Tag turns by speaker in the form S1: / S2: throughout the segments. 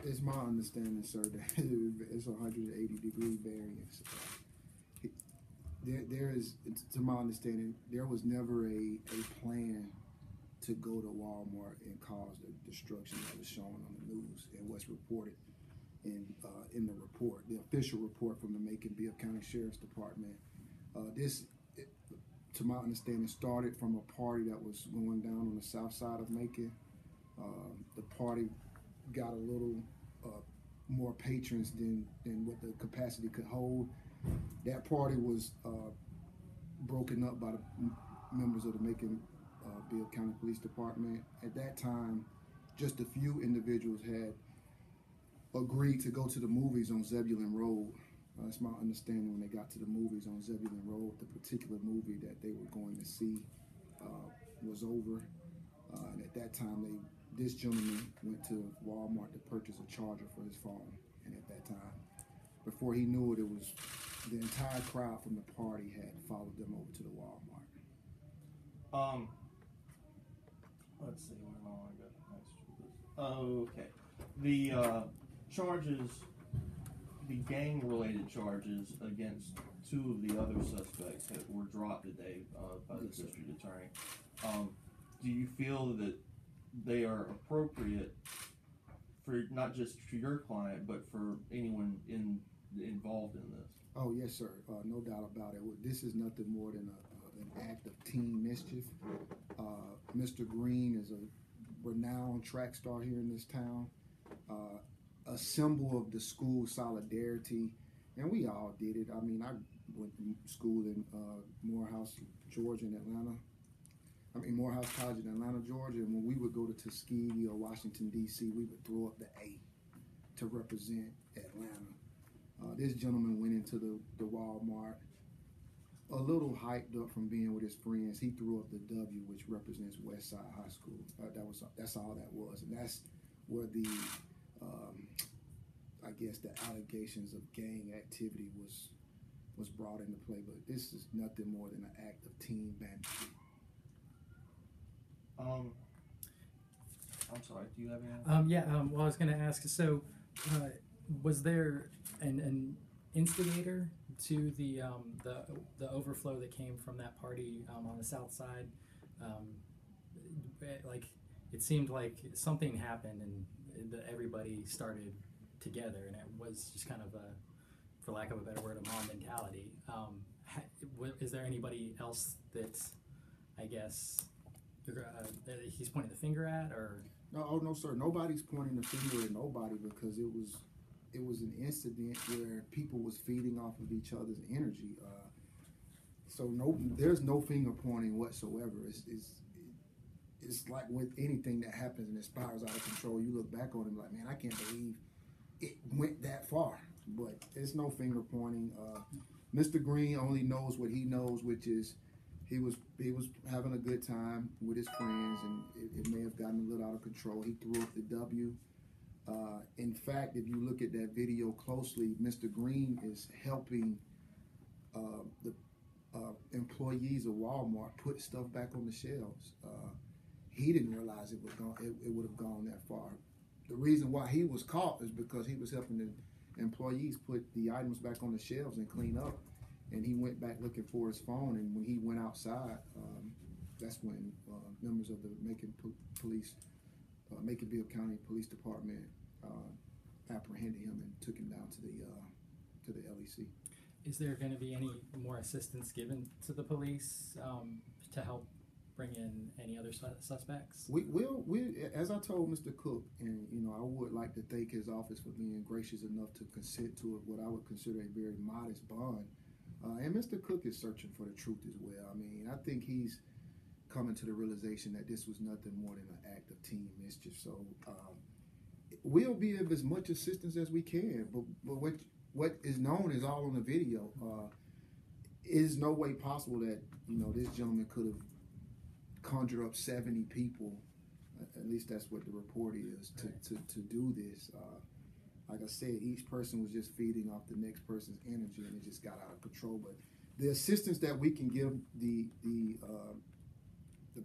S1: It's my understanding, sir, that it's a 180-degree variance. There is, to my understanding, there was never a plan to go to Walmart and cause the destruction that was shown on the news and what's reported in the report, the official report from the Macon County Sheriff's Department. To my understanding, started from a party that was going down on the south side of Macon. The party got a little more patrons than what the capacity could hold. That party was broken up by the members of the Macon County Police Department. At that time, just a few individuals had agreed to go to the movies on Zebulon Road. That's my understanding. When they got to the movies on Zebulon Road, the particular movie that they were going to see was over. And at that time, this gentleman went to Walmart to purchase a charger for his phone. And at that time, before he knew it, the entire crowd from the party had followed them over to the Walmart.
S2: Let's see, where am I going to go next? Okay. The charges, the gang-related charges against two of the other suspects that were dropped today by the district attorney. Do you feel that they are appropriate for not just for your client, but for anyone involved in this?
S1: Oh, yes, sir. No doubt about it. This is nothing more than an act of teen mischief. Mr. Green is a renowned track star here in this town, a symbol of the school solidarity, and we all did it. I mean, I went to school in Morehouse College in Atlanta, Georgia, and when we would go to Tuskegee or Washington, D.C., we would throw up the A to represent Atlanta. This gentleman went into the Walmart a little hyped up from being with his friends. He threw up the W, which represents West Side High School. That's all that was, and that's where the I guess the allegations of gang activity was brought into play. But this is nothing more than an act of teen banditry.
S2: I'm sorry. Do you have any?
S3: Well, I was going to ask. So, was there an instigator to the overflow that came from that party on the south side? Like, it seemed like something happened and everybody started together, and it was just kind of a, for lack of a better word, a mob mentality. Is there anybody else that, I guess, he's pointing the finger at, or?
S1: No, sir. Nobody's pointing the finger at nobody, because it was an incident where people was feeding off of each other's energy. There's no finger pointing whatsoever. It's like with anything that happens and it spirals out of control. You look back on it like, man, I can't believe it went that far. But there's no finger pointing. Mr. Green only knows what he knows, which is he was having a good time with his friends, and it may have gotten a little out of control. He threw up the W. In fact, if you look at that video closely, Mr. Green is helping the employees of Walmart put stuff back on the shelves. He didn't realize it would have gone that far. The reason why he was caught is because he was helping the employees put the items back on the shelves and clean up. And he went back looking for his phone, and when he went outside, that's when members of the Macon County Police Department apprehended him and took him down to the LEC.
S3: Is there going to be any more assistance given to the police to help bring in any other suspects?
S1: We as I told Mr. Cook, and I would like to thank his office for being gracious enough to consent to what I would consider a very modest bond. And Mr. Cook is searching for the truth as well. I mean, I think he's coming to the realization that this was nothing more than an act of teen mischief. So we'll be of as much assistance as we can. But what is known is all on the video. It is no way possible that this gentleman could have conjured up 70 people. At least that's what the report is to do this. Like I said, each person was just feeding off the next person's energy, and it just got out of control. But the assistance that we can give the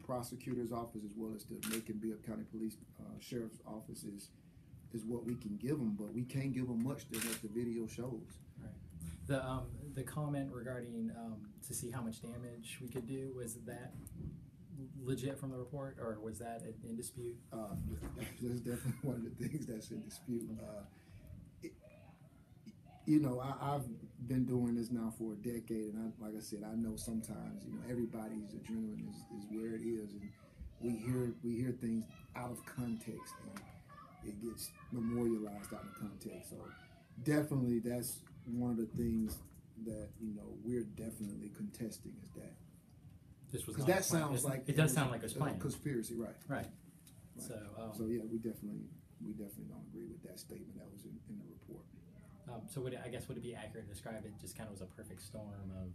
S1: prosecutor's office, as well as the Macon County Police Sheriff's office, is what we can give them, but we can't give them much than what the video shows.
S3: Right. The comment regarding to see how much damage we could do, was that legit from the report, or was that in dispute?
S1: That's definitely one of the things that's in dispute. You know, I've been doing this now for a decade, and like I said, I know sometimes, you know, everybody's adrenaline is where it is, and we hear things out of context, and it gets memorialized out of context. So definitely, that's one of the things that, you know, we're definitely contesting, is that, because that sounds like
S3: it does sound like it's planned.
S1: Conspiracy, right?
S3: Right.
S1: So yeah, we definitely don't agree with that statement that was in the report.
S3: So would it be accurate to describe it just kind of was a perfect storm of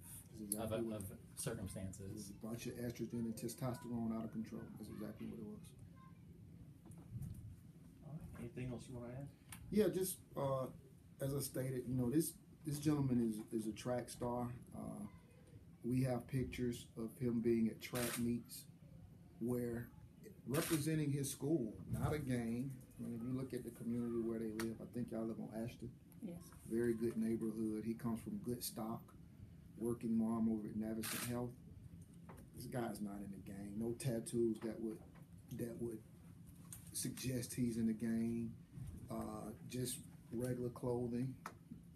S3: circumstances?
S1: It was a bunch of estrogen and testosterone out of control. That's exactly what it was.
S2: Anything else you want to add?
S1: Yeah, just as I stated, you know, this gentleman is a track star. We have pictures of him being at track meets where representing his school, not a gang. I mean, if you look at the community where they live, I think y'all live on Ashton.
S4: Yes.
S1: Very good neighborhood. He comes from good stock. Working mom over at Navicent Health. This guy's not in the gang. No tattoos that would suggest he's in the gang. Just regular clothing.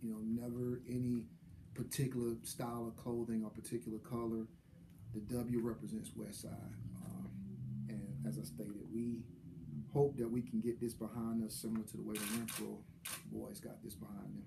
S1: You know, never any particular style of clothing or particular color. The W represents West Side. And as I stated, we hope that we can get this behind us, similar to the way the Renfro boys got this behind them.